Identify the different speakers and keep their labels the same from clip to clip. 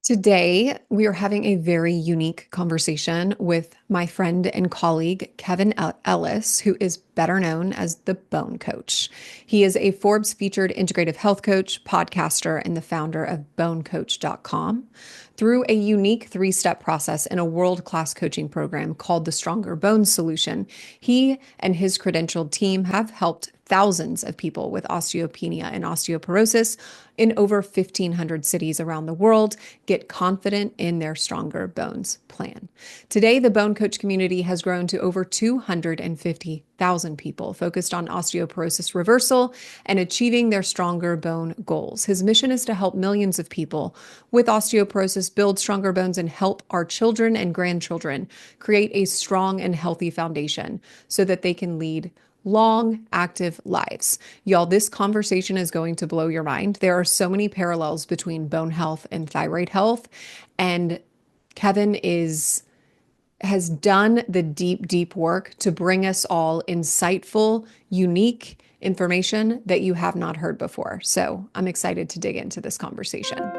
Speaker 1: Today, we are having a very unique conversation with my friend and colleague, Kevin Ellis, who is better known as the Bone Coach. He is a Forbes featured integrative health coach, podcaster, and the founder of bonecoach.com. Through a unique three-step process in a world-class coaching program called the Stronger Bones Solution, he and his credentialed team have helped thousands of people with osteopenia and osteoporosis in over 1,500 cities around the world get confident in their Stronger Bones plan. Today, the Bone Coach community has grown to over 250,000 people focused on osteoporosis reversal and achieving their Stronger Bone goals. His mission is to help millions of people with osteoporosis build stronger bones and help our children and grandchildren create a strong and healthy foundation so that they can lead long, active lives. Y'all, this conversation is going to blow your mind. There are so many parallels between bone health and thyroid health. And Kevin has done the deep work to bring us all insightful, unique information that you have not heard before. So I'm excited to dig into this conversation.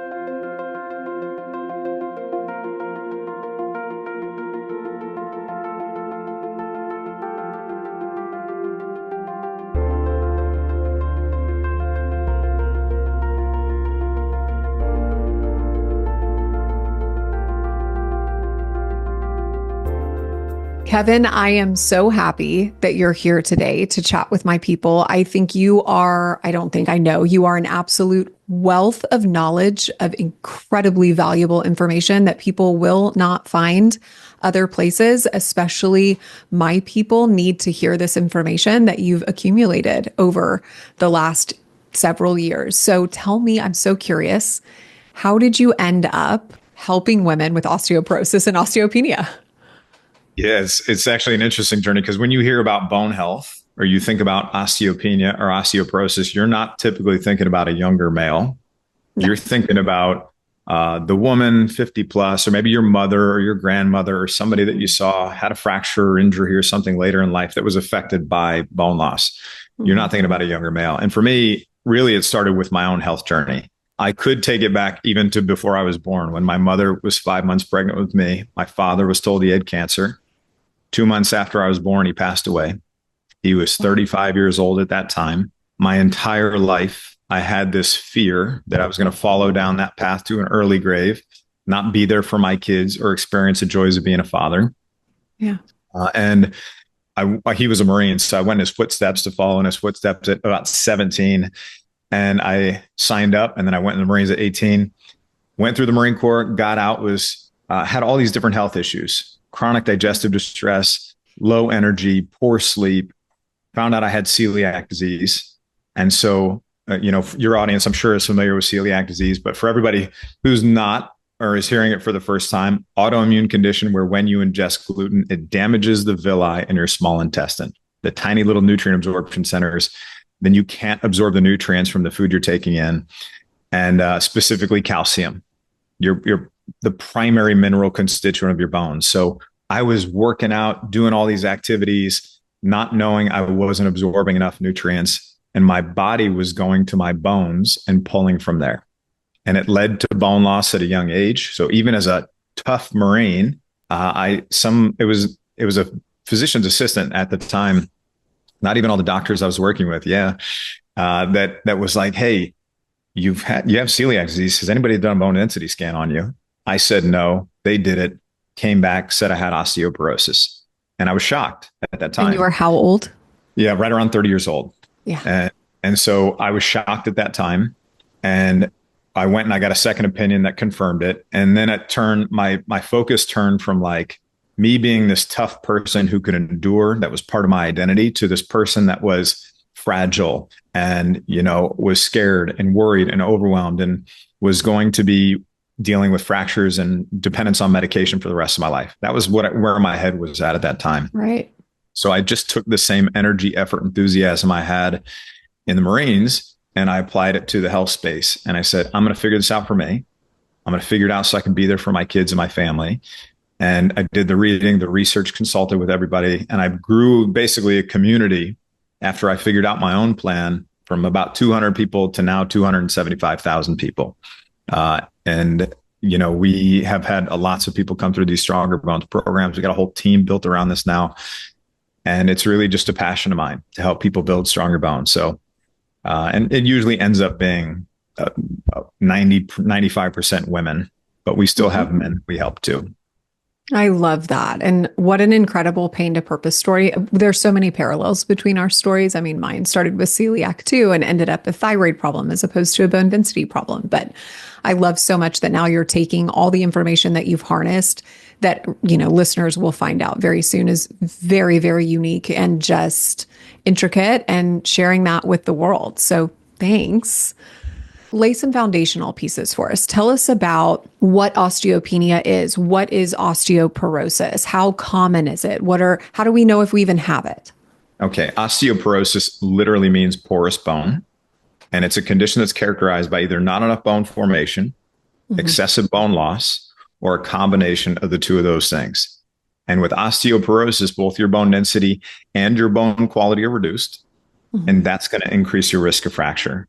Speaker 1: Kevin, I am so happy that you're here today to chat with my people. I think you are, I don't think I know, you are an absolute wealth of knowledge, of incredibly valuable information that people will not find other places. Especially my people need to hear this information that you've accumulated over the last several years. So tell me, I'm so curious, how did you end up helping women with osteoporosis and osteopenia?
Speaker 2: Yeah, it's actually an interesting journey because when you hear about bone health or you think about osteopenia or osteoporosis, you're not typically thinking about a younger male.
Speaker 1: No.
Speaker 2: You're thinking about the woman 50 plus, or maybe your mother or your grandmother or somebody that you saw had a fracture or injury or something later in life that was affected by bone loss. You're not thinking about a younger male. And for me, really, it started with my own health journey. I could take it back even to before I was born. When my mother was 5 months pregnant with me, my father was told he had cancer. 2 months after I was born, he passed away. He was 35 years old at that time. My entire life, I had this fear that I was going to follow down that path to an early grave, not be there for my kids or experience the joys of being a father.
Speaker 1: Yeah.
Speaker 2: And he was a Marine, so I went in his footsteps to follow in his footsteps at about 17. And I signed up, and then I went in the Marines at 18, went through the Marine Corps, got out, had all these different health issues. Chronic digestive distress, low energy, poor sleep, found out I had celiac disease. And so, your audience, I'm sure, is familiar with celiac disease, but for everybody who's not or is hearing it for the first time, autoimmune condition where when you ingest gluten, it damages the villi in your small intestine, the tiny little nutrient absorption centers. Then you can't absorb the nutrients from the food you're taking in, and specifically calcium. You're the primary mineral constituent of your bones. So I was working out, doing all these activities, not knowing I wasn't absorbing enough nutrients, and my body was going to my bones and pulling from there. And it led to bone loss at a young age. So even as a tough Marine, it was a physician's assistant at the time, not even all the doctors I was working with. Yeah. That was like, hey, you have celiac disease. Has anybody done a bone density scan on you? I said no. They did it, came back, said I had osteoporosis. And I was shocked at that time.
Speaker 1: And you were how old?
Speaker 2: Yeah, right around 30 years old.
Speaker 1: Yeah.
Speaker 2: And so I was shocked at that time. And I went and I got a second opinion that confirmed it. And then it turned, my focus turned from like me being this tough person who could endure, that was part of my identity, to this person that was fragile and, was scared and worried and overwhelmed and was going to be dealing with fractures and dependence on medication for the rest of my life. That was where my head was at that time.
Speaker 1: Right.
Speaker 2: So I just took the same energy, effort, enthusiasm I had in the Marines, and I applied it to the health space. And I said, I'm going to figure this out for me. I'm going to figure it out so I can be there for my kids and my family. And I did the reading, the research, consulted with everybody. And I grew basically a community after I figured out my own plan from about 200 people to now 275,000 people. And we have had lots of people come through these Stronger Bones programs. We got a whole team built around this now. And it's really just a passion of mine to help people build stronger bones. So, and it usually ends up being 95% women, but we still have men we help too.
Speaker 1: I love that. And what an incredible pain to purpose story. There's so many parallels between our stories. I mean, mine started with celiac too and ended up a thyroid problem as opposed to a bone density problem. But I love so much that now you're taking all the information that you've harnessed that, listeners will find out very soon is very, very unique and just intricate and sharing that with the world. So thanks. Lay some foundational pieces for us. Tell us about what osteopenia is. What is osteoporosis? How common is it? How do we know if we even have it?
Speaker 2: Okay. Osteoporosis literally means porous bone. And it's a condition that's characterized by either not enough bone formation, excessive bone loss, or a combination of the two of those things. And with osteoporosis, both your bone density and your bone quality are reduced. And that's going to increase your risk of fracture.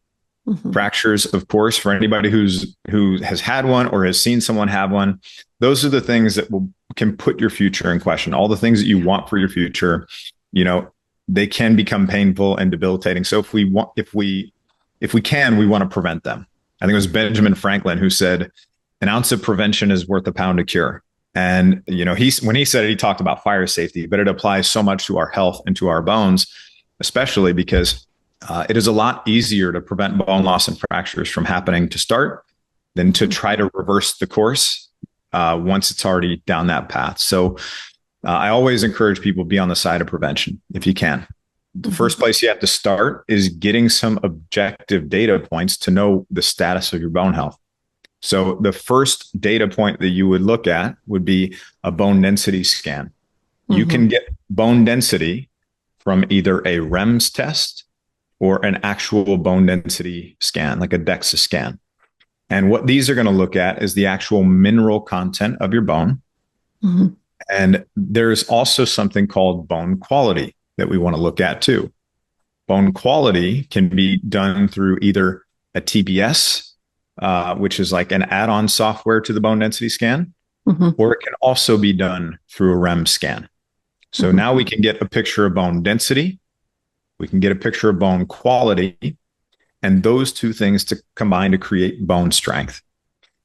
Speaker 2: Fractures, of course, for anybody who has had one or has seen someone have one, those are the things that can put your future in question. All the things that you want for your future, they can become painful and debilitating. So if we want to prevent them. I think it was Benjamin Franklin who said, "An ounce of prevention is worth a pound of cure." And when he said it, he talked about fire safety, but it applies so much to our health and to our bones, especially because it is a lot easier to prevent bone loss and fractures from happening to start than to try to reverse the course once it's already down that path. So I always encourage people to be on the side of prevention if you can. The first place you have to start is getting some objective data points to know the status of your bone health. So the first data point that you would look at would be a bone density scan. You can get bone density from either a REMS test or an actual bone density scan, like a DEXA scan. And what these are going to look at is the actual mineral content of your bone. And there's also something called bone quality that we want to look at too. Bone quality can be done through either a TBS, which is like an add-on software to the bone density scan, or it can also be done through a REM scan. So now we can get a picture of bone density. We can get a picture of bone quality, and those two things to combine to create bone strength.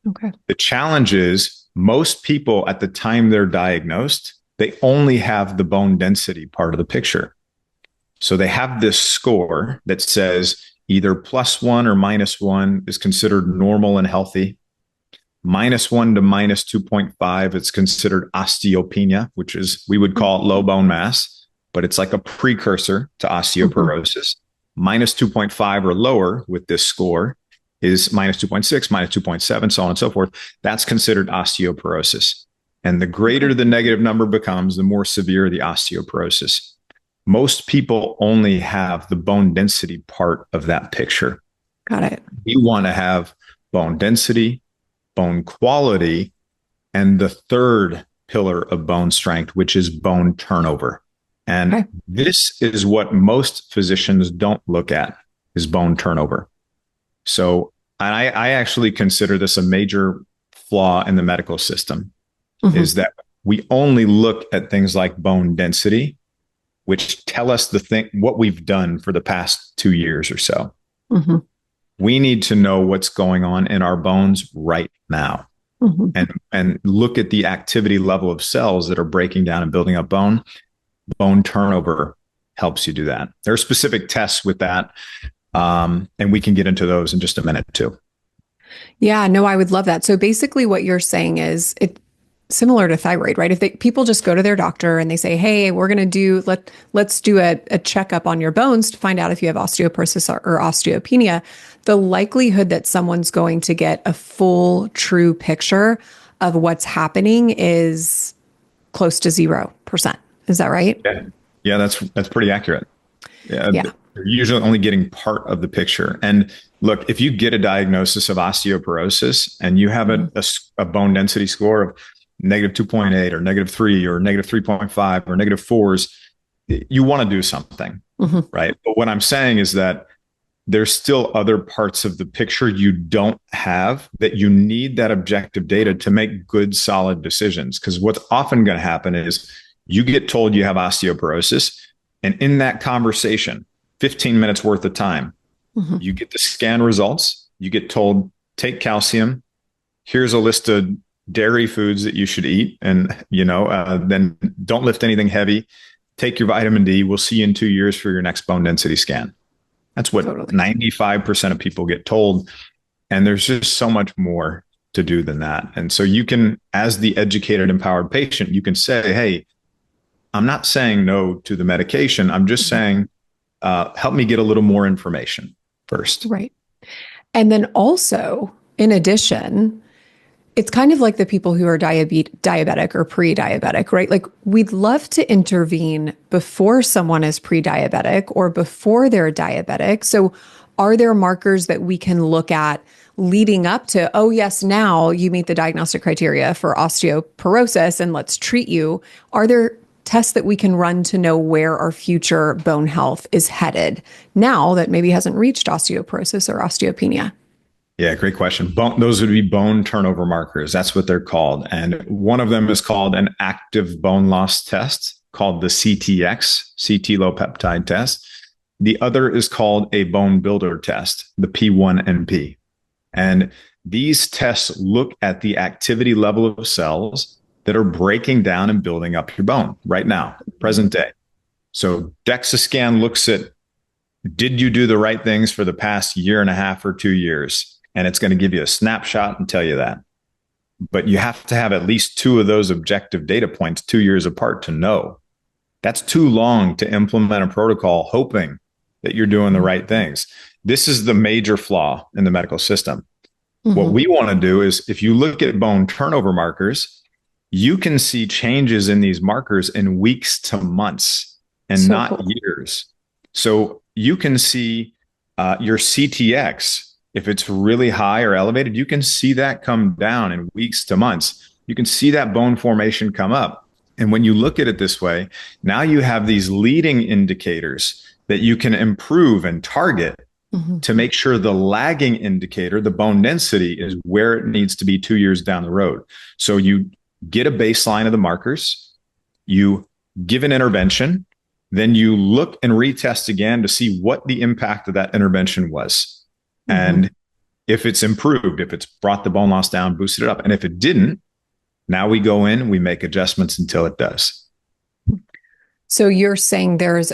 Speaker 1: Okay.
Speaker 2: The challenge is most people at the time they're diagnosed, they only have the bone density part of the picture. So they have this score that says either +1 or -1 is considered normal and healthy. -1 to -2.5, it's considered osteopenia, which is, we would call it low bone mass, but it's like a precursor to osteoporosis. -2.5 or lower with this score is -2.6, -2.7, so on and so forth. That's considered osteoporosis. And the greater the negative number becomes, the more severe the osteoporosis. Most people only have the bone density part of that picture.
Speaker 1: Got it.
Speaker 2: We want to have bone density, bone quality, and the third pillar of bone strength, which is bone turnover. And this is what most physicians don't look at, is bone turnover. So I actually consider this a major flaw in the medical system, is that we only look at things like bone density, which tell us what we've done for the past 2 years or so. We need to know what's going on in our bones right now, and look at the activity level of cells that are breaking down and building up bone. Bone turnover helps you do that. There are specific tests with that, and we can get into those in just a minute too.
Speaker 1: Yeah, no, I would love that. So basically what you're saying is it's similar to thyroid, right? If people just go to their doctor and they say, "Hey, we're going to let's do a checkup on your bones to find out if you have osteoporosis or osteopenia," the likelihood that someone's going to get a full, true picture of what's happening is close to 0%. Is that right?
Speaker 2: Yeah, that's pretty accurate. Yeah. You're usually only getting part of the picture. And look, if you get a diagnosis of osteoporosis and you have a bone density score of -2.8 or -3 or -3.5 or -4s, you want to do something, right? But what I'm saying is that there's still other parts of the picture you don't have that you need that objective data to make good, solid decisions. Because what's often going to happen is you get told you have osteoporosis, and in that conversation, 15 minutes worth of time, you get the scan results, you get told, take calcium, here's a list of dairy foods that you should eat, and then don't lift anything heavy, take your vitamin D, we'll see you in 2 years for your next bone density scan. That's what 95% of people get told. And there's just so much more to do than that. And so you can, as the educated, empowered patient, you can say, hey, I'm not saying no to the medication. I'm just saying, help me get a little more information first.
Speaker 1: Right. And then also, in addition, it's kind of like the people who are diabetic or pre-diabetic, right? Like we'd love to intervene before someone is pre-diabetic or before they're diabetic. So are there markers that we can look at leading up to, oh yes, now you meet the diagnostic criteria for osteoporosis and let's treat you? Are there tests that we can run to know where our future bone health is headed now that maybe hasn't reached osteoporosis or osteopenia?
Speaker 2: Yeah, great question. Those would be bone turnover markers. That's what they're called. And one of them is called an active bone loss test called the CTX, CT low peptide test. The other is called a bone builder test, the P1NP. And these tests look at the activity level of cells that are breaking down and building up your bone right now, present day. So DEXA scan looks at, did you do the right things for the past year and a half or 2 years? And it's going to give you a snapshot and tell you that. But you have to have at least two of those objective data points 2 years apart to know. That's too long to implement a protocol hoping that you're doing the right things. This is the major flaw in the medical system. What we want to do is, if you look at bone turnover markers, you can see changes in these markers in weeks to months and not years. So you can see your CTX, if it's really high or elevated, you can see that come down in weeks to months. You can see that bone formation come up. And when you look at it this way, now you have these leading indicators that you can improve and target to make sure the lagging indicator, the bone density, is where it needs to be 2 years down the road. So you get a baseline of the markers, you give an intervention, then you look and retest again to see what the impact of that intervention was. And if it's improved, if it's brought the bone loss down, boosted it up. And if it didn't, now we go in, we make adjustments until it does.
Speaker 1: So you're saying there's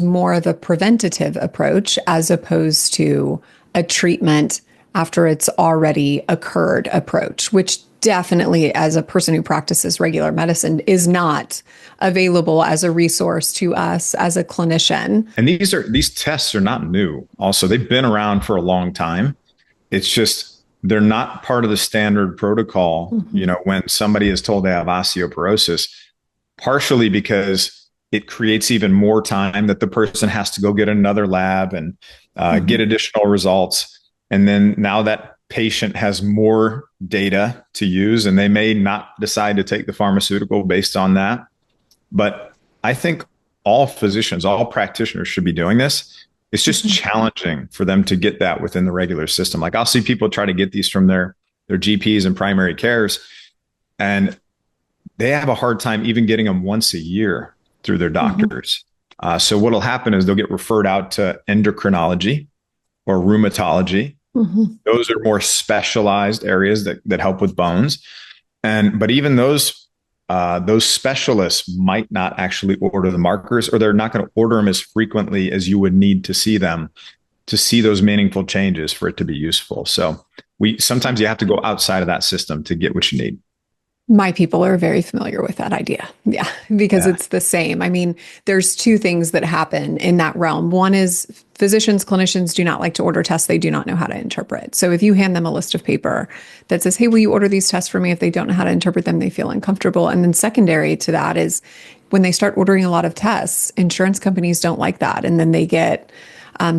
Speaker 1: more of a preventative approach as opposed to a treatment after it's already occurred approach, which definitely, as a person who practices regular medicine, is not available as a resource to us as a clinician.
Speaker 2: And these tests are not new. Also, they've been around for a long time. It's just they're not part of the standard protocol. When somebody is told they have osteoporosis, partially because it creates even more time that the person has to go get another lab and get additional results. And then now that patient has more data to use, and they may not decide to take the pharmaceutical based on that. But I think all physicians, all practitioners should be doing this. It's just challenging for them to get that within the regular system. Like I'll see people try to get these from their GPs and primary cares, and they have a hard time even getting them once a year through their doctors. So what'll happen is they'll get referred out to endocrinology or rheumatology. Those are more specialized areas that help with bones. But even those specialists might not actually order the markers, or they're not going to order them as frequently as you would need to see them to see those meaningful changes for it to be useful. So sometimes you have to go outside of that system to get what you need.
Speaker 1: My people are very familiar with that idea. Yeah, because it's the same. I mean, there's two things that happen in that realm. One is physicians, clinicians do not like to order tests they do not know how to interpret. So if you hand them a list of paper that says, hey, will you order these tests for me? If they don't know how to interpret them, they feel uncomfortable. And then secondary to that is when they start ordering a lot of tests, insurance companies don't like that. And then they get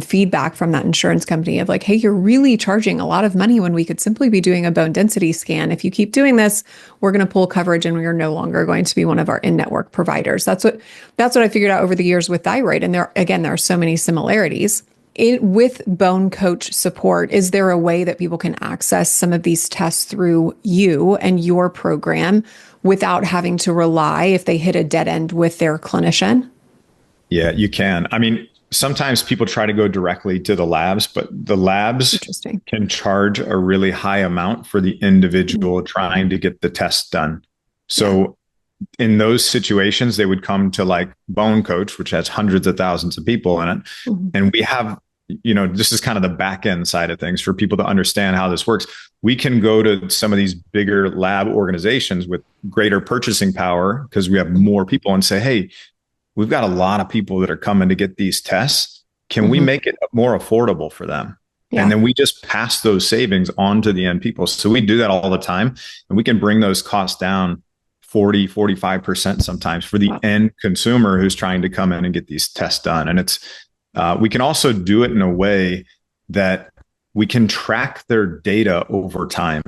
Speaker 1: feedback from that insurance company of like, hey, you're really charging a lot of money when we could simply be doing a bone density scan. If you keep doing this, we're going to pull coverage and we are no longer going to be one of our in-network providers. That's what I figured out over the years with thyroid. And there are so many similarities. With Bone Coach support, is there a way that people can access some of these tests through you and your program without having to rely if they hit a dead end with their clinician?
Speaker 2: Yeah, you can. I mean, sometimes people try to go directly to the labs, but the labs
Speaker 1: Interesting.
Speaker 2: can charge a really high amount for the individual trying to get the test done. So in those situations, they would come to like Bone Coach, which has hundreds of thousands of people in it. And we have, this is kind of the back end side of things for people to understand how this works. We can go to some of these bigger lab organizations with greater purchasing power because we have more people and say, hey, we've got a lot of people that are coming to get these tests. Can we make it more affordable for them? Yeah. And then we just pass those savings on to the end people. So we do that all the time, and we can bring those costs down 40, 45% sometimes for the end consumer who's trying to come in and get these tests done. And we can also do it in a way that we can track their data over time.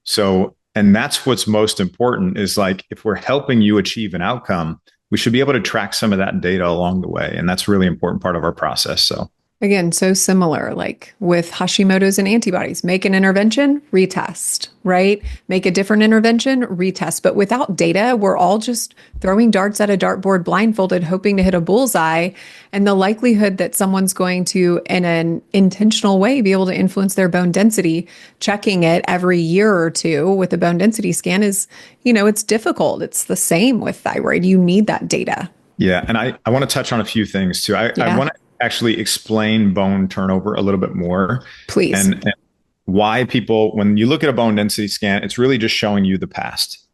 Speaker 2: So, and that's what's most important is like, if we're helping you achieve an outcome, we should be able to track some of that data along the way. And that's a really important part of our process. So
Speaker 1: again, so similar, like with Hashimoto's and antibodies, make an intervention, retest, right? Make a different intervention, retest. But without data, we're all just throwing darts at a dartboard blindfolded, hoping to hit a bullseye. And the likelihood that someone's going to, in an intentional way, be able to influence their bone density, checking it every year or two with a bone density scan is, it's difficult. It's the same with thyroid. You need that data.
Speaker 2: Yeah. And I want to touch on a few things too. I want to actually explain bone turnover a little bit more.
Speaker 1: Please.
Speaker 2: And why people, when you look at a bone density scan, it's really just showing you the past.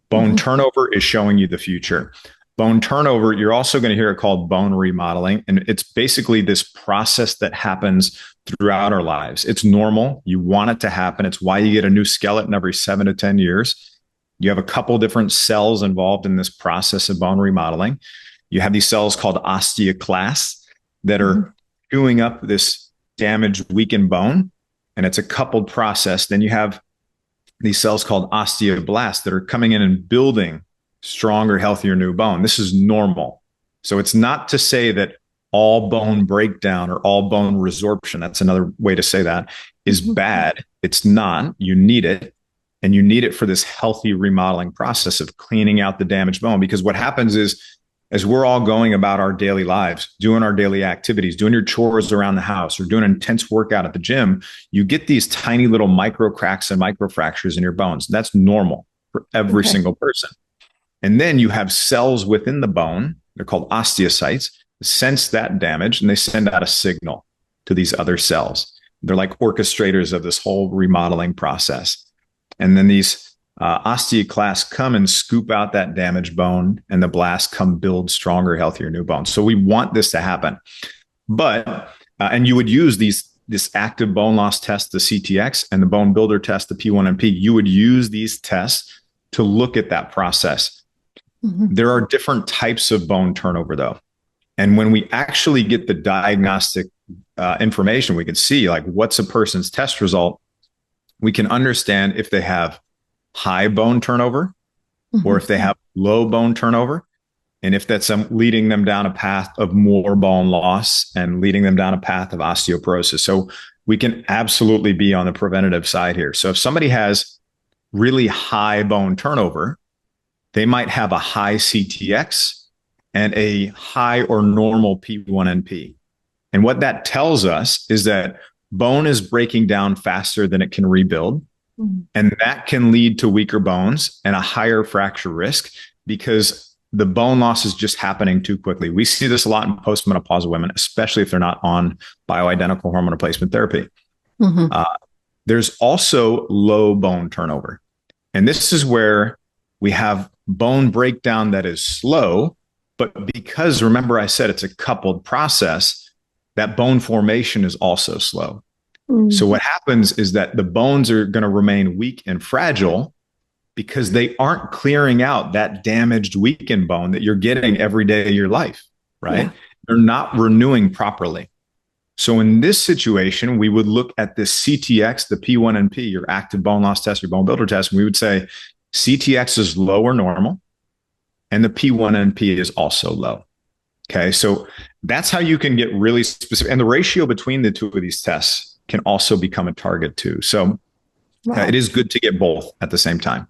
Speaker 2: Bone turnover is showing you the future. Bone turnover, you're also going to hear it called bone remodeling. And it's basically this process that happens throughout our lives. It's normal. You want it to happen. It's why you get a new skeleton every 7 to 10 years. You have a couple different cells involved in this process of bone remodeling. You have these cells called osteoclasts that are chewing up this damaged, weakened bone. And it's a coupled process. Then you have these cells called osteoblasts that are coming in and building stronger, healthier new bone. This is normal. So it's not to say that all bone breakdown or all bone resorption, that's another way to say that, is bad. It's not. You need it. And you need it for this healthy remodeling process of cleaning out the damaged bone. Because what happens is, as we're all going about our daily lives, doing our daily activities, doing your chores around the house or doing an intense workout at the gym, you get these tiny little micro cracks and micro fractures in your bones. That's normal for every single person. And then you have cells within the bone, they're called osteocytes, sense that damage and they send out a signal to these other cells. They're like orchestrators of this whole remodeling process. And then these osteoclasts come and scoop out that damaged bone, and the blasts come build stronger, healthier new bones. So we want this to happen. But, and you would use this active bone loss test, the CTX, and the bone builder test, the P1NP. You would use these tests to look at that process. There are different types of bone turnover, though. And when we actually get the diagnostic information, we can see like what's a person's test result. We can understand if they have high bone turnover or if they have low bone turnover, and if that's leading them down a path of more bone loss and leading them down a path of osteoporosis. So we can absolutely be on the preventative side here. So if somebody has really high bone turnover, they might have a high CTX and a high or normal P1NP. And what that tells us is that bone is breaking down faster than it can rebuild. And that can lead to weaker bones and a higher fracture risk because the bone loss is just happening too quickly. We see this a lot in postmenopausal women, especially if they're not on bioidentical hormone replacement therapy. There's also low bone turnover. And this is where we have bone breakdown that is slow, but because remember I said it's a coupled process, that bone formation is also slow. So what happens is that the bones are going to remain weak and fragile because they aren't clearing out that damaged, weakened bone that you're getting every day of your life, right? Yeah. They're not renewing properly. So in this situation, we would look at this CTX, the P1NP, your active bone loss test, your bone builder test, and we would say CTX is low or normal, and the P1NP is also low. Okay. So that's how you can get really specific. And the ratio between the two of these tests can also become a target too. So
Speaker 1: Wow.
Speaker 2: it is good to get both at the same time.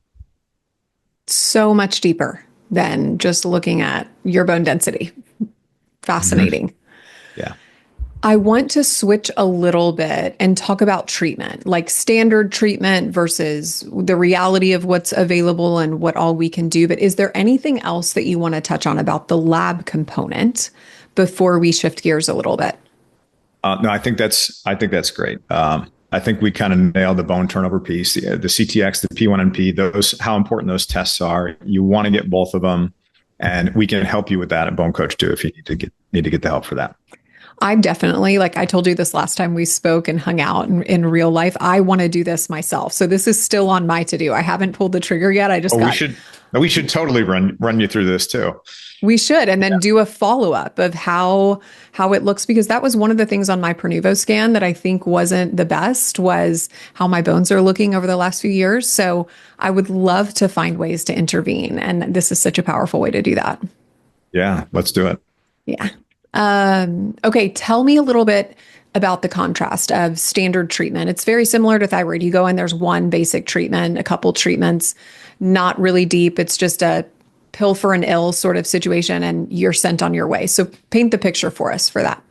Speaker 1: So much deeper than just looking at your bone density.
Speaker 2: Mhm.
Speaker 1: Fascinating.
Speaker 2: Yeah.
Speaker 1: I want to switch a little bit and talk about treatment, like standard treatment versus the reality of what's available and what all we can do. But is there anything else that you want to touch on about the lab component before we shift gears a little bit?
Speaker 2: No, I think that's great. I think we kind of nailed the bone turnover piece, the CTX, the P1NP, those, how important those tests are. You want to get both of them, and we can help you with that at Bone Coach too if you need to get the help for that.
Speaker 1: I definitely, like I told you this last time we spoke and hung out in real life, I want to do this myself. So this is still on my to do. I haven't pulled the trigger yet. I just
Speaker 2: Oh, we
Speaker 1: got
Speaker 2: should we should totally run you through this too.
Speaker 1: We should, and then
Speaker 2: Yeah.
Speaker 1: do a follow up of how it looks, because that was one of the things on my Pernuvo scan that I think wasn't the best, was how my bones are looking over the last few years. So I would love to find ways to intervene, and this is such a powerful way to do that.
Speaker 2: Yeah, let's do it.
Speaker 1: Yeah. Okay, tell me a little bit about the contrast of standard treatment. It's very similar to thyroid. You go in, there's one basic treatment, a couple treatments, not really deep. It's just a pill for an ill sort of situation, and you're sent on your way. So paint the picture for us for that.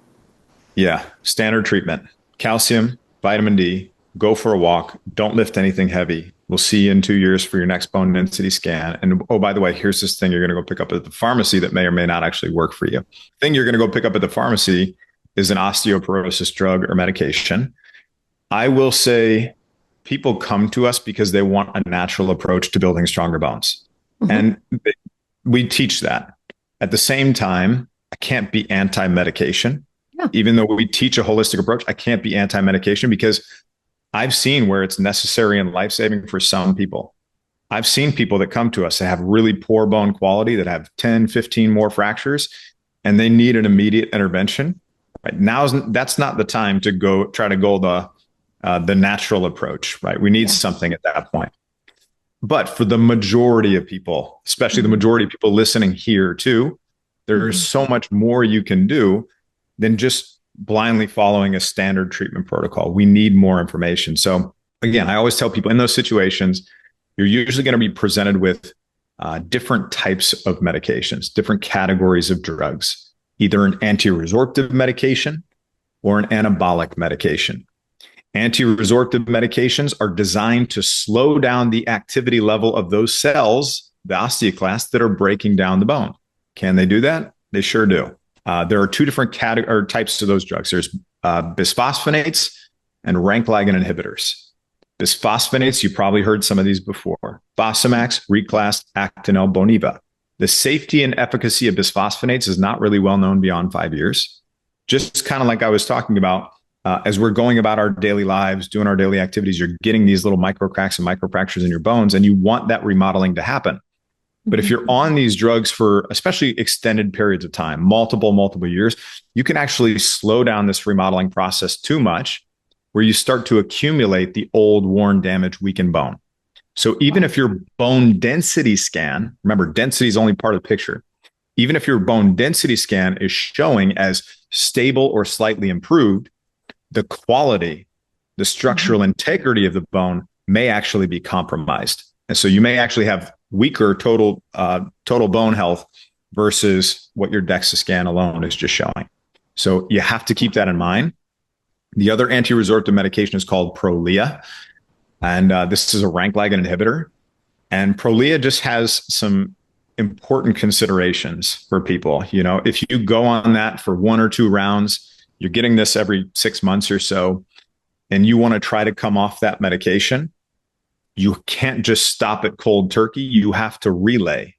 Speaker 2: Yeah, standard treatment: calcium, vitamin D. Go for a walk. Don't lift anything heavy. We'll see you in 2 years for your next bone density scan. And oh, by the way, here's this thing you're going to go pick up at the pharmacy that may or may not actually work for you. The thing you're going to go pick up at the pharmacy is an osteoporosis drug or medication. I will say people come to us because they want a natural approach to building stronger bones.
Speaker 1: Mhm.
Speaker 2: And we teach that. At the same time, I can't be anti-medication.
Speaker 1: Yeah.
Speaker 2: Even though we teach a holistic approach, I can't be anti-medication because I've seen where it's necessary and life-saving for some people. I've seen people that come to us that have really poor bone quality, that have 10, 15 more fractures, and they need an immediate intervention. Right now, that's not the time to go try to go the natural approach. Right, we need
Speaker 1: Yeah.
Speaker 2: something at that point. But for the majority of people, especially the
Speaker 1: Mhm.
Speaker 2: majority of people listening here too, there's
Speaker 1: Mhm.
Speaker 2: so much more you can do than just blindly following a standard treatment protocol. We need more information. So again, I always tell people in those situations, you're usually going to be presented with different types of medications, different categories of drugs, either an anti-resorptive medication or an anabolic medication. Anti-resorptive medications are designed to slow down the activity level of those cells, the osteoclasts, that are breaking down the bone. Can they do that? They sure do. There are two different types of those drugs. There's bisphosphonates and rank ligand inhibitors. Bisphosphonates, you probably heard some of these before: Fosamax, Reclast, Actonel, Boniva. The safety and efficacy of bisphosphonates is not really well known beyond 5 years. Just kind of like I was talking about, as we're going about our daily lives, doing our daily activities, you're getting these little micro cracks and microfractures in your bones, and you want that remodeling to happen. But if
Speaker 1: Mhm.
Speaker 2: you're on these drugs for especially extended periods of time, multiple years, you can actually slow down this remodeling process too much, where you start to accumulate the old, worn, damaged, weakened bone. So even
Speaker 1: Wow.
Speaker 2: if your bone density scan, remember, density is only part of the picture. Even if your bone density scan is showing as stable or slightly improved, the quality, the
Speaker 1: Mhm.
Speaker 2: structural integrity of the bone may actually be compromised. And so you may actually have weaker total bone health versus what your DEXA scan alone is just showing. So you have to keep that in mind. The other anti-resorptive medication is called Prolia, and this is a rank ligand inhibitor. And Prolia just has some important considerations for people. You know, if you go on that for 1 or 2 rounds, you're getting this every 6 months or so, and you want to try to come off that medication, you can't just stop at cold turkey. You have to relay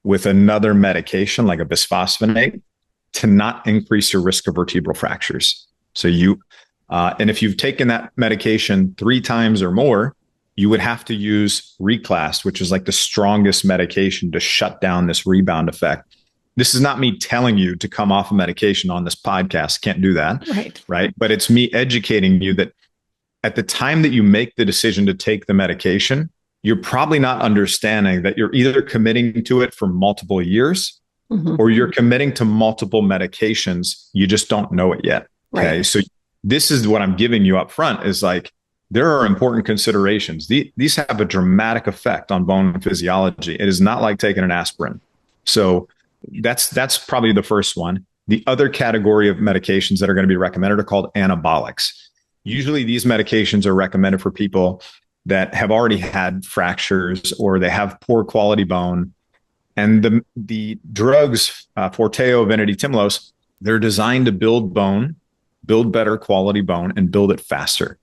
Speaker 2: with another medication like a bisphosphonate to not increase your risk of vertebral fractures. So and if you've taken that medication 3 times or more, you would have to use Reclast, which is like the strongest medication to shut down this rebound effect. This is not me telling you to come off a medication on this podcast. Can't do that.
Speaker 1: Right.
Speaker 2: Right. But it's me educating you that at the time that you make the decision to take the medication, you're probably not understanding that you're either committing to it for multiple years
Speaker 1: Mhm.
Speaker 2: or you're committing to multiple medications. You just don't know it yet. Okay.
Speaker 1: Right.
Speaker 2: So this is what I'm giving you up front is like, there are important considerations. These have a dramatic effect on bone physiology. It is not like taking an aspirin. So that's probably the first one. The other category of medications that are going to be recommended are called anabolics. Usually these medications are recommended for people that have already had fractures or they have poor quality bone. And the drugs, Forteo, Evenity, Tymlos, they're designed to build bone, build better quality bone, and build it faster.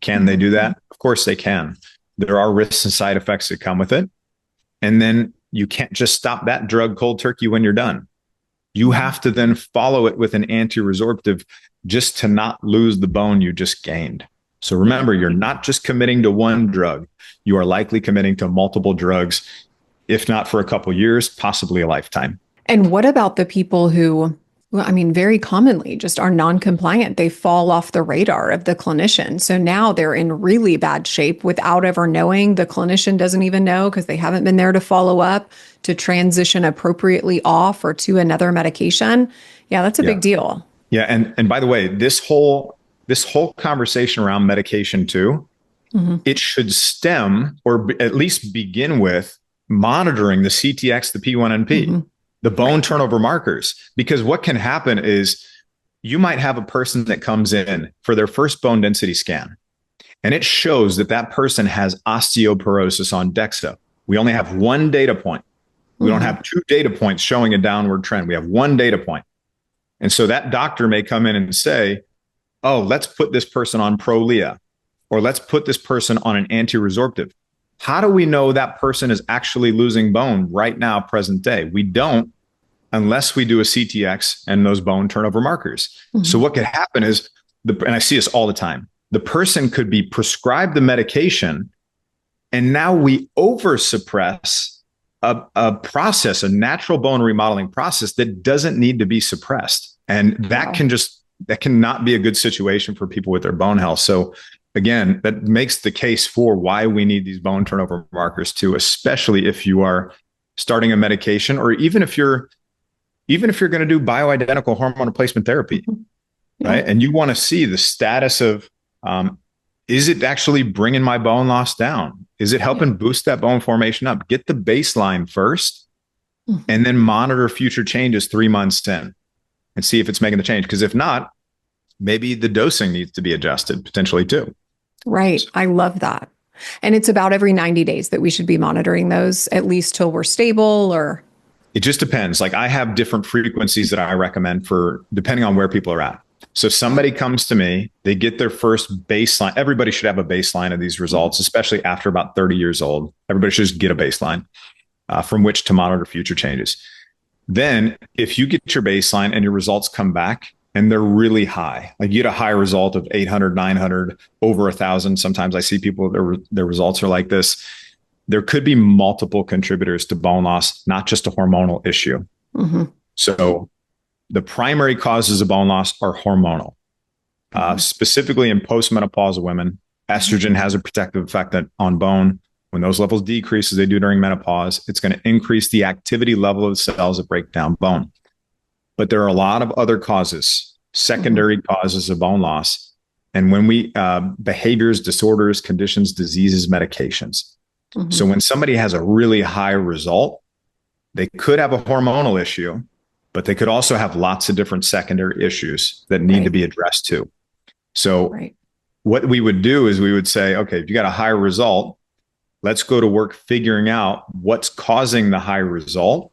Speaker 2: Can they do that? Of course they can. There are risks and side effects that come with it. And then you can't just stop that drug cold turkey when you're done. You have to then follow it with an anti-resorptive just to not lose the bone you just gained. So remember, you're not just committing to one drug. You are likely committing to multiple drugs, if not for a couple of years, possibly a lifetime.
Speaker 1: And what about the people who, well, I mean, very commonly just are non-compliant? They fall off the radar of the clinician. So now they're in really bad shape without ever knowing. The clinician doesn't even know because they haven't been there to follow up to transition appropriately off or to another medication. Yeah, that's a big deal.
Speaker 2: Yeah. And by the way, this whole conversation around medication too, it should stem or at least begin with monitoring the CTX, the P1NP, the bone turnover markers. Because what can happen is you might have a person that comes in for their first bone density scan, and it shows that that person has osteoporosis on DEXA. We only have one data point. We don't have two data points showing a downward trend. We have one data point. And so that doctor may come in and say, oh, let's put this person on Prolia, or let's put this person on an anti-resorptive. How do we know that person is actually losing bone right now, present day? We don't unless we do a CTX and those bone turnover markers. So what could happen is, and I see this all the time, the person could be prescribed the medication, and now we oversuppress a process, a natural bone remodeling process that doesn't need to be suppressed. And that cannot be a good situation for people with their bone health. So again, that makes the case for why we need these bone turnover markers too, especially if you are starting a medication, or even if you're going to do bioidentical hormone replacement therapy, right? And you want to see the status of, is it actually bringing my bone loss down? Is it helping boost that bone formation up? Get the baseline first, and then monitor future changes 3 months in and see if it's making the change. Because if not, maybe the dosing needs to be adjusted potentially too.
Speaker 1: Right. I love that. And it's about every 90 days that we should be monitoring those, at least till we're stable, or?
Speaker 2: It just depends. Like I have different frequencies that I recommend for depending on where people are at. So somebody comes to me, they get their first baseline. Everybody should have a baseline of these results, especially after about 30 years old. Everybody should just get a baseline from which to monitor future changes. Then if you get your baseline and your results come back and they're really high, like you get a high result of 800, 900, over 1,000. Sometimes I see people, their results are like this. There could be multiple contributors to bone loss, not just a hormonal issue. So the primary causes of bone loss are hormonal. Specifically in postmenopausal women, estrogen has a protective effect on bone. When those levels decrease, as they do during menopause, it's going to increase the activity level of the cells that break down bone. But there are a lot of other causes, secondary causes of bone loss. And when we, behaviors, disorders, conditions, diseases, medications. So when somebody has a really high result, they could have a hormonal issue, but they could also have lots of different secondary issues that need to be addressed too. So what we would do is we would say, okay, if you got a high result, let's go to work figuring out what's causing the high result.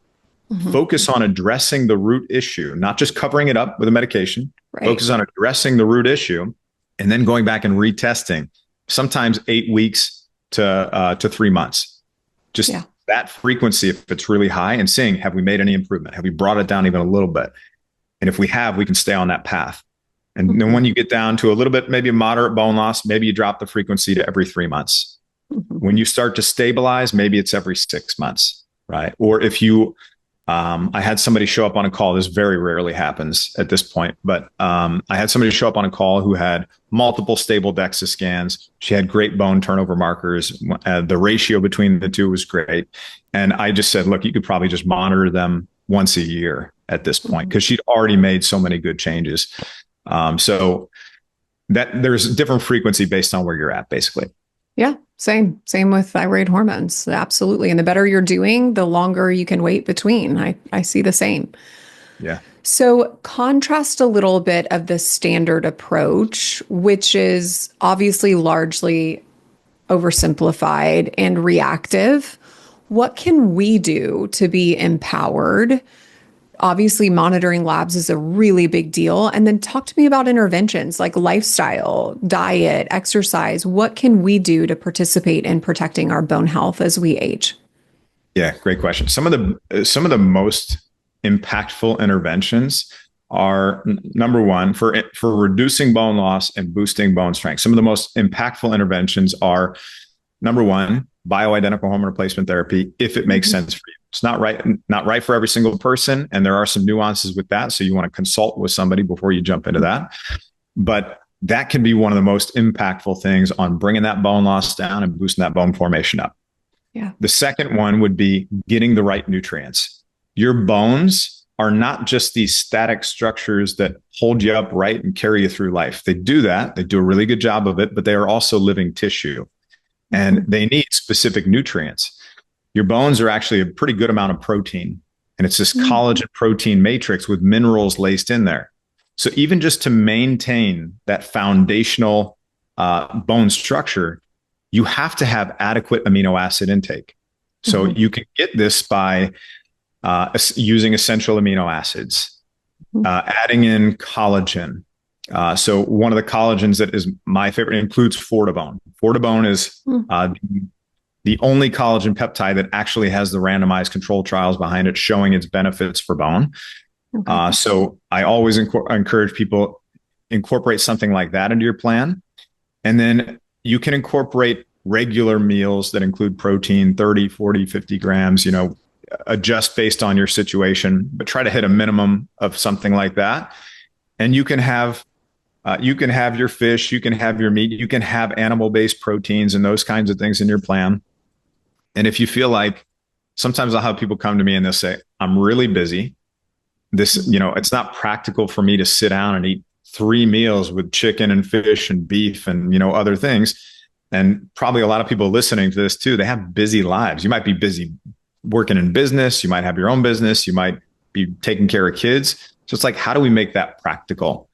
Speaker 2: Focus on addressing the root issue, not just covering it up with a medication. Focus on addressing the root issue and then going back and retesting, sometimes 8 weeks to 3 months. Just that frequency, if it's really high, and seeing, have we made any improvement? Have we brought it down even a little bit? And if we have, we can stay on that path. And then when you get down to a little bit, maybe a moderate bone loss, maybe you drop the frequency to every 3 months. When you start to stabilize, maybe it's every 6 months, right? Or if you, I had somebody show up on a call. This very rarely happens at this point, but I had somebody show up on a call who had multiple stable DEXA scans. She had great bone turnover markers. The ratio between the two was great. And I just said, look, you could probably just monitor them once a year at this point,
Speaker 1: Mhm.
Speaker 2: because she'd already made so many good changes. So that there's a different frequency based on where you're at, basically.
Speaker 1: Yeah, same with thyroid hormones. Absolutely. And the better you're doing, the longer you can wait between. I see the same.
Speaker 2: Yeah.
Speaker 1: So, contrast a little bit of the standard approach, which is obviously largely oversimplified and reactive. What can we do to be empowered? Obviously, monitoring labs is a really big deal. And then talk to me about interventions like lifestyle, diet, exercise. What can we do to participate in protecting our bone health as we age?
Speaker 2: Yeah, great question. Some of the most impactful interventions are number one for reducing bone loss and boosting bone strength. Some of the most impactful interventions are number one, bioidentical hormone replacement therapy, if it makes
Speaker 1: Mhm.
Speaker 2: sense for you. It's not right for every single person, and there are some nuances with that. So you want to consult with somebody before you jump into that. But that can be one of the most impactful things on bringing that bone loss down and boosting that bone formation up.
Speaker 1: Yeah.
Speaker 2: The second one would be getting the right nutrients. Your bones are not just these static structures that hold you upright and carry you through life. They do that. They do a really good job of it, but they are also living tissue and
Speaker 1: Mhm.
Speaker 2: they need specific nutrients. Your bones are actually a pretty good amount of protein, and it's this
Speaker 1: Mhm.
Speaker 2: collagen protein matrix with minerals laced in there. So even just to maintain that foundational bone structure, you have to have adequate amino acid intake. So
Speaker 1: Mhm.
Speaker 2: you can get this by using essential amino acids, adding in collagen. So one of the collagens that is my favorite includes Fortibone. Fortibone is
Speaker 1: Mhm.
Speaker 2: the only collagen peptide that actually has the randomized control trials behind it showing its benefits for bone.
Speaker 1: Okay.
Speaker 2: So I always encourage people incorporate something like that into your plan. And then you can incorporate regular meals that include protein, 30, 40, 50 grams, adjust based on your situation, but try to hit a minimum of something like that. And you can have your fish, you can have your meat, you can have animal-based proteins and those kinds of things in your plan. And if you feel like sometimes I'll have people come to me and they'll say, I'm really busy. It's not practical for me to sit down and eat 3 meals with chicken and fish and beef and, other things. And probably a lot of people listening to this too, they have busy lives. You might be busy working in business. You might have your own business. You might be taking care of kids. So it's like, how do we make that practical?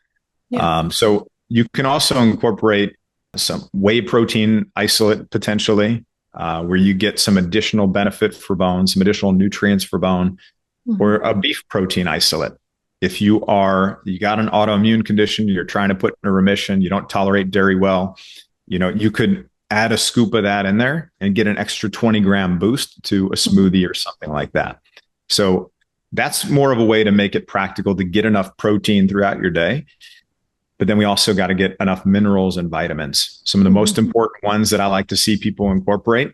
Speaker 1: Yeah.
Speaker 2: So you can also incorporate some whey protein isolate potentially, where you get some additional benefit for bone, some additional nutrients for bone, or
Speaker 1: Mhm.
Speaker 2: a beef protein isolate. If you got an autoimmune condition, you're trying to put in a remission, you don't tolerate dairy well, you could add a scoop of that in there and get an extra 20-gram boost to a
Speaker 1: Mhm.
Speaker 2: smoothie or something like that. So that's more of a way to make it practical to get enough protein throughout your day. But then we also got to get enough minerals and vitamins. Some of the most
Speaker 1: Mhm.
Speaker 2: important ones that I like to see people incorporate.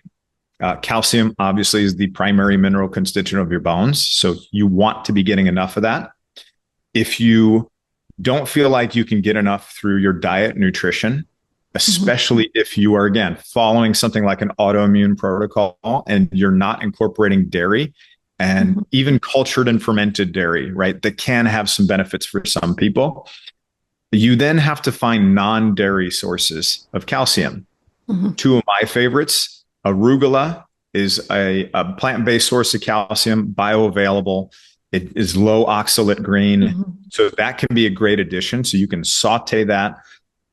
Speaker 2: Calcium, obviously, is the primary mineral constituent of your bones. So you want to be getting enough of that. If you don't feel like you can get enough through your diet and nutrition,
Speaker 1: Mhm.
Speaker 2: especially if you are, again, following something like an autoimmune protocol and you're not incorporating dairy and
Speaker 1: Mhm.
Speaker 2: even cultured and fermented dairy, right, that can have some benefits for some people, you then have to find non-dairy sources of calcium.
Speaker 1: Mhm.
Speaker 2: Two of my favorites, arugula is a plant-based source of calcium, bioavailable. It is low oxalate green.
Speaker 1: Mhm.
Speaker 2: So that can be a great addition. So you can saute that,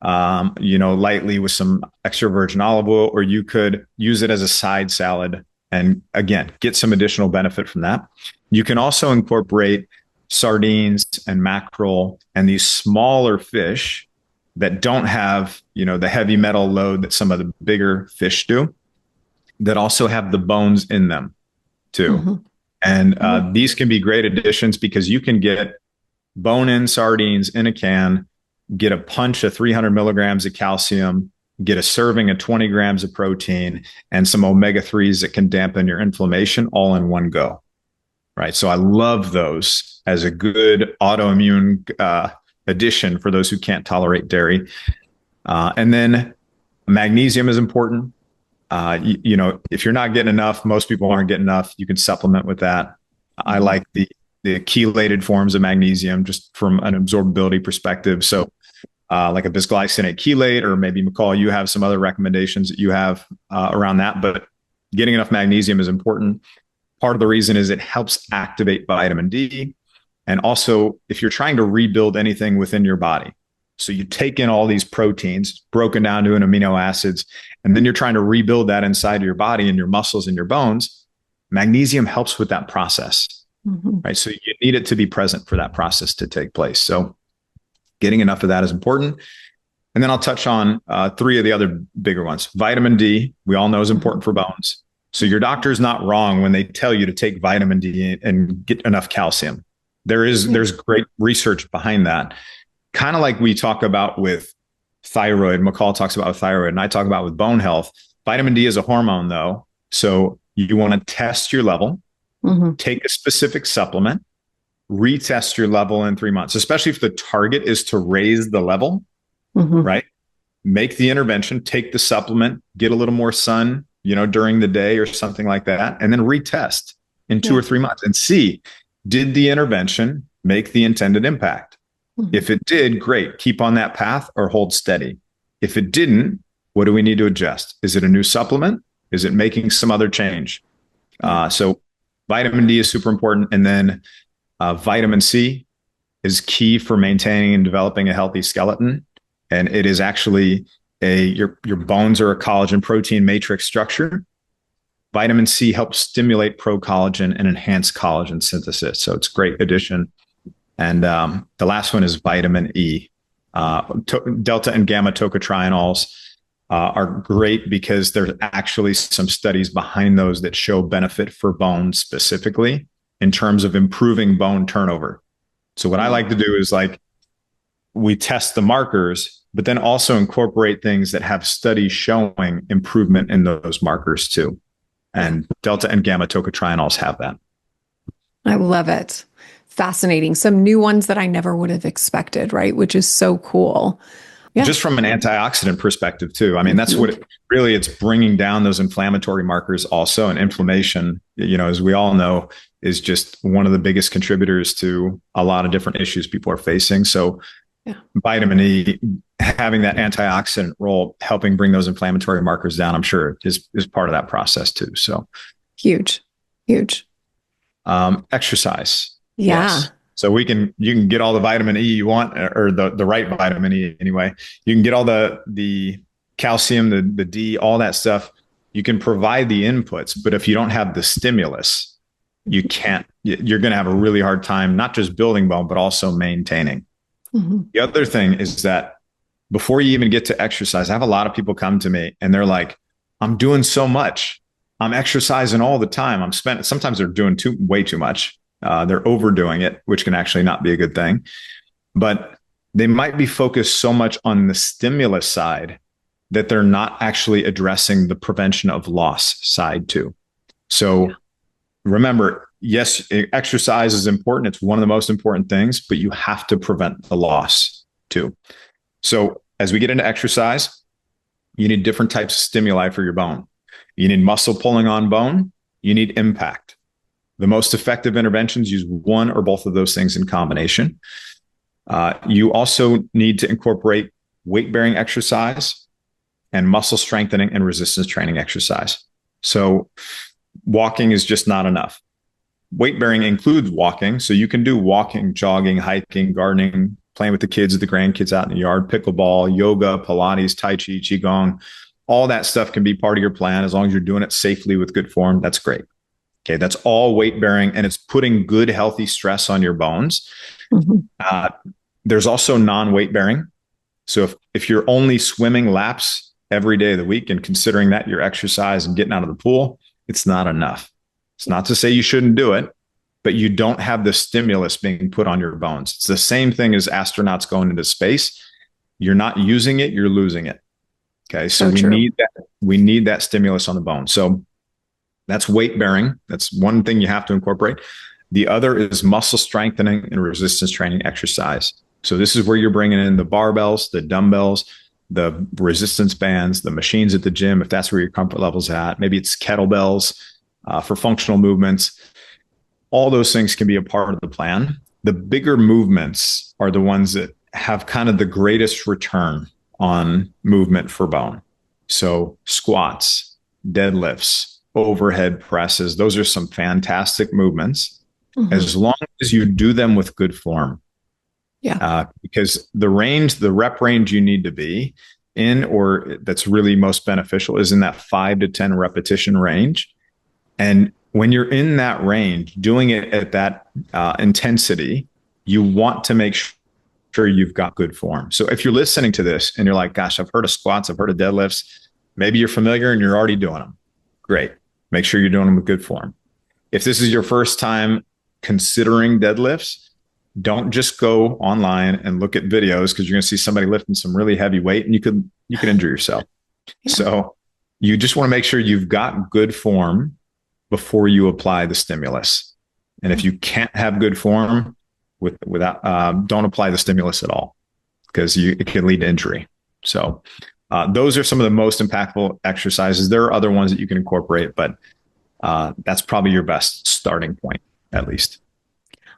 Speaker 2: lightly with some extra virgin olive oil, or you could use it as a side salad and again, get some additional benefit from that. You can also incorporate sardines and mackerel and these smaller fish that don't have, the heavy metal load that some of the bigger fish do, that also have the bones in them too.
Speaker 1: Mhm.
Speaker 2: And
Speaker 1: Yeah.
Speaker 2: these can be great additions because you can get bone in sardines in a can, get a punch of 300 milligrams of calcium, get a serving of 20 grams of protein, and some omega 3s that can dampen your inflammation all in one go. Right. So I love those as a good autoimmune addition for those who can't tolerate dairy. And then magnesium is important. If you're not getting enough, most people aren't getting enough. You can supplement with that. I
Speaker 1: Mhm.
Speaker 2: like the the chelated forms of magnesium, just from an absorbability perspective. So like a bisglycinate chelate, or maybe McCall, you have some other recommendations that you have around that, but getting enough magnesium is important. Part of the reason is it helps activate vitamin D. And also, if you're trying to rebuild anything within your body, so you take in all these proteins broken down to an amino acids, and then you're trying to rebuild that inside of your body and your muscles and your bones, magnesium helps with that process, right? So you need it to be present for that process to take place. So getting enough of that is important. And then I'll touch on 3 of the other bigger ones. Vitamin D, we all know is important for bones. So your doctor is not wrong when they tell you to take vitamin D and get enough calcium. There's great research behind that. Kind of like we talk about with thyroid, McCall talks about with thyroid, and I talk about with bone health. Vitamin D is a hormone, though. So you want to test your level, take a specific supplement, retest your level in 3 months, especially if the target is to raise the level, right? Make the intervention, take the supplement, get a little more sun, during the day or something like that, and then retest in 2 or 3 months and see, did the intervention make the intended impact? If it did, great. Keep on that path or hold steady. If it didn't, what do we need to adjust? Is it a new supplement? Is it making some other change? So vitamin D is super important. And then vitamin C is key for maintaining and developing a healthy skeleton. And it is actually your bones are a collagen protein matrix structure. Vitamin C helps stimulate pro-collagen and enhance collagen synthesis. So it's a great addition. And the last one is vitamin E. Delta and gamma tocotrienols are great because there's actually some studies behind those that show benefit for bones specifically in terms of improving bone turnover. So what I like to do is we test the markers, but then also incorporate things that have studies showing improvement in those markers too. And delta and gamma tocotrienols have that.
Speaker 1: I love it. Fascinating. Some new ones that I never would have expected, right? Which is so cool. Yeah.
Speaker 2: Just from an antioxidant perspective too. I mean, that's what it's bringing down those inflammatory markers also. And inflammation, as we all know, is just one of the biggest contributors to a lot of different issues people are facing. So vitamin E, having that antioxidant role, helping bring those inflammatory markers down, I'm sure is part of that process too. So
Speaker 1: huge.
Speaker 2: Exercise.
Speaker 1: Yeah.
Speaker 2: Yes. So you can get all the vitamin E you want, or the right vitamin E anyway. You can get all the calcium, the D, all that stuff. You can provide the inputs, but if you don't have the stimulus, you're going to have a really hard time, not just building bone, but also maintaining. The other thing is that before you even get to exercise, I have a lot of people come to me and they're like, I'm doing so much. I'm exercising all the time. Sometimes they're doing way too much. They're overdoing it, which can actually not be a good thing. But they might be focused so much on the stimulus side that they're not actually addressing the prevention of loss side too. So remember, yes, exercise is important. It's one of the most important things, but you have to prevent the loss too. So as we get into exercise, you need different types of stimuli for your bone. You need muscle pulling on bone. You need impact. The most effective interventions use one or both of those things in combination. You also need to incorporate weight-bearing exercise and muscle strengthening and resistance training exercise. So walking is just not enough. Weight-bearing includes walking. So you can do walking, jogging, hiking, gardening, playing with the kids, the grandkids out in the yard, pickleball, yoga, Pilates, Tai Chi, Qigong. All that stuff can be part of your plan as long as you're doing it safely with good form. That's great. Okay, that's all weight bearing, and it's putting good, healthy stress on your bones. There's also non-weight bearing. So if you're only swimming laps every day of the week and considering that your exercise and getting out of the pool, it's not enough. It's not to say you shouldn't do it, but you don't have the stimulus being put on your bones. It's the same thing as astronauts going into space. You're not using it, you're losing it. Okay, so we need that stimulus on the bone. So that's weight bearing. That's one thing you have to incorporate. The other is muscle strengthening and resistance training exercise. So this is where you're bringing in the barbells, the dumbbells, the resistance bands, the machines at the gym, if that's where your comfort level's at. Maybe it's kettlebells for functional movements. all those things can be a part of the plan. The bigger movements are the ones that have kind of the greatest return on movement for bone. So squats, deadlifts, overhead presses, those are some fantastic movements as long as you do them with good form.
Speaker 1: Yeah.
Speaker 2: Because the rep range you need to be in, or that's really most beneficial, is in that 5 to 10 repetition range. And when you're in that range, doing it at that intensity, you want to make sure you've got good form. So if you're listening to this and you're like, gosh, I've heard of squats, I've heard of deadlifts, maybe you're familiar and you're already doing them. Great. Make sure you're doing them with good form. If this is your first time considering deadlifts, don't just go online and look at videos, because you're going to see somebody lifting some really heavy weight and you could injure yourself. Yeah. So you just want to make sure you've got good form before you apply the stimulus. And if you can't have good form without, don't apply the stimulus at all, because it can lead to injury. So those are some of the most impactful exercises. There are other ones that you can incorporate, but that's probably your best starting point, at least.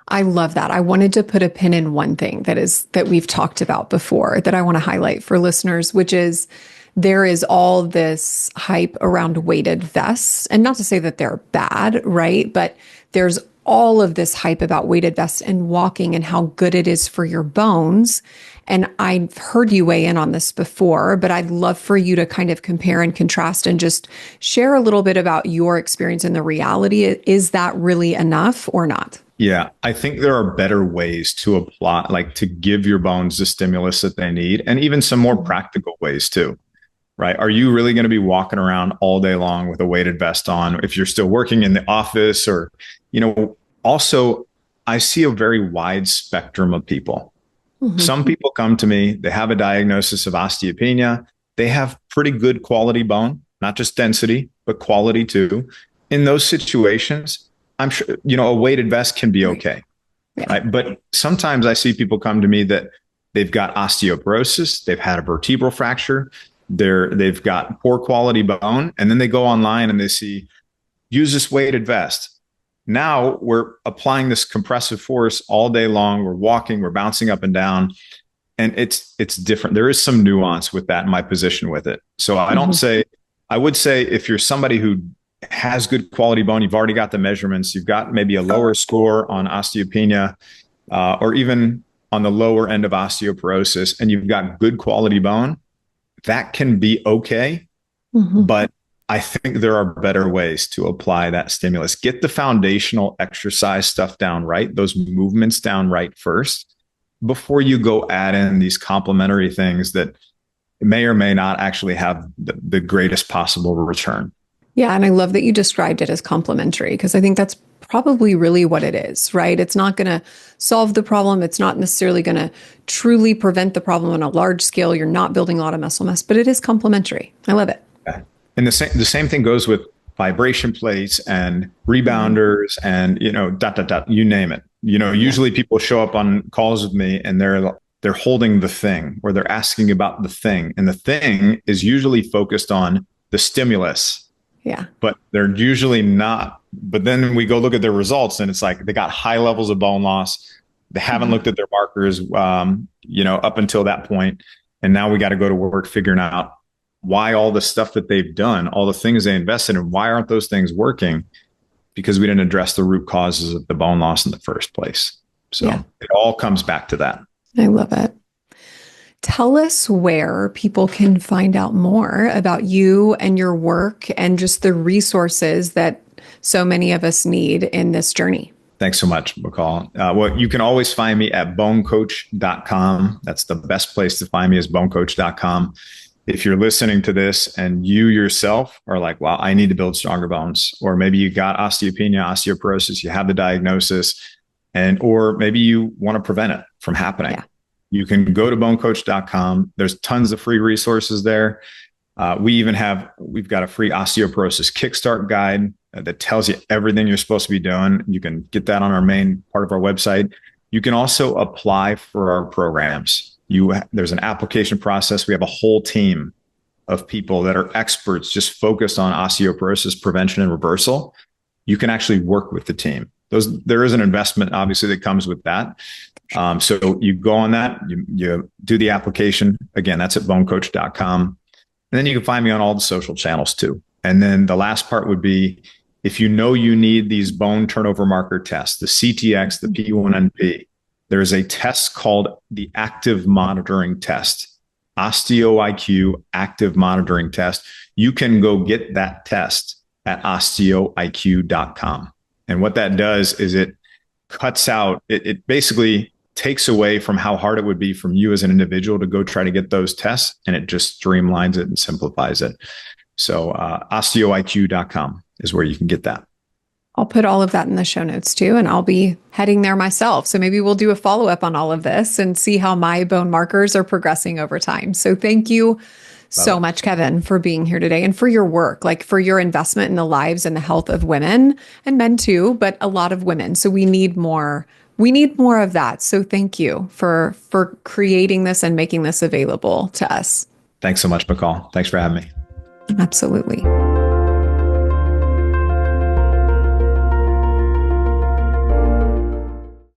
Speaker 1: I love that. I wanted to put a pin in one thing that we've talked about before that I want to highlight for listeners, which is there is all this hype around weighted vests, and not to say that they're bad, right? But there's all of this hype about weighted vests and walking and how good it is for your bones. And I've heard you weigh in on this before, but I'd love for you to kind of compare and contrast and just share a little bit about your experience and the reality. Is that really enough or not?
Speaker 2: Yeah, I think there are better ways to apply, like to give your bones the stimulus that they need, and even some more practical ways too, right? Are you really going to be walking around all day long with a weighted vest on if you're still working in the office? Or, also, I see a very wide spectrum of people. Some people come to me, they have a diagnosis of osteopenia. They have pretty good quality bone, not just density, but quality too. In those situations, I'm sure, a weighted vest can be okay. Yeah. Right? But sometimes I see people come to me that they've got osteoporosis, they've had a vertebral fracture, they've got poor quality bone, and then they go online and they see, use this weighted vest. Now we're applying this compressive force all day long. We're walking, we're bouncing up and down, and it's different. There is some nuance with that in my position with it. So I would say if you're somebody who has good quality bone, you've already got the measurements, you've got maybe a lower score on osteopenia, or even on the lower end of osteoporosis, and you've got good quality bone, that can be okay. But I think there are better ways to apply that stimulus. Get the foundational exercise stuff down right, those movements down right first, before you go add in these complementary things that may or may not actually have the greatest possible return.
Speaker 1: Yeah. And I love that you described it as complementary, because I think that's probably really what it is, right? It's not going to solve the problem. It's not necessarily going to truly prevent the problem on a large scale. You're not building a lot of muscle mass, but it is complementary. I love it.
Speaker 2: Okay. And the same thing goes with vibration plates and rebounders and, you name it. Usually people show up on calls with me and they're holding the thing, or they're asking about the thing. And the thing is usually focused on the stimulus.
Speaker 1: Yeah. But
Speaker 2: they're usually not. But then we go look at their results and it's like they got high levels of bone loss. They haven't looked at their markers, up until that point. And now we got to go to work figuring out why all the stuff that they've done, all the things they invested in, why aren't those things working? Because we didn't address the root causes of the bone loss in the first place. So It all comes back to that.
Speaker 1: I love it. Tell us where people can find out more about you and your work and just the resources that so many of us need in this journey.
Speaker 2: Thanks so much, McCall. Well, you can always find me at bonecoach.com. That's the best place to find me, is bonecoach.com. If you're listening to this and you yourself are like, wow, I need to build stronger bones, or maybe you got osteopenia, osteoporosis, you have the diagnosis, or maybe you want to prevent it from happening. Yeah. You can go to bonecoach.com. There's tons of free resources there. We've got a free osteoporosis kickstart guide that tells you everything you're supposed to be doing. You can get that on our main part of our website. You can also apply for our programs. There's an application process. We have a whole team of people that are experts just focused on osteoporosis prevention and reversal. You can actually work with the team. there is an investment obviously that comes with that. So you go on that, you do the application. Again, that's at bonecoach.com. And then you can find me on all the social channels too. And then the last part would be, if you know you need these bone turnover marker tests, the CTX, the P1NP, there's a test called the active monitoring test, OsteoIQ active monitoring test. You can go get that test at osteoiq.com. And what that does is it cuts out, it basically takes away from how hard it would be from you as an individual to go try to get those tests, and it just streamlines it and simplifies it. So osteoiq.com is where you can get that.
Speaker 1: I'll put all of that in the show notes too, and I'll be heading there myself. So maybe we'll do a follow-up on all of this and see how my bone markers are progressing over time. So thank you so much, Kevin, for being here today and for your work, like for your investment in the lives and the health of women and men too, but a lot of women. So we need more of that. So thank you for creating this and making this available to us.
Speaker 2: Thanks so much, McCall. Thanks for having me.
Speaker 1: Absolutely.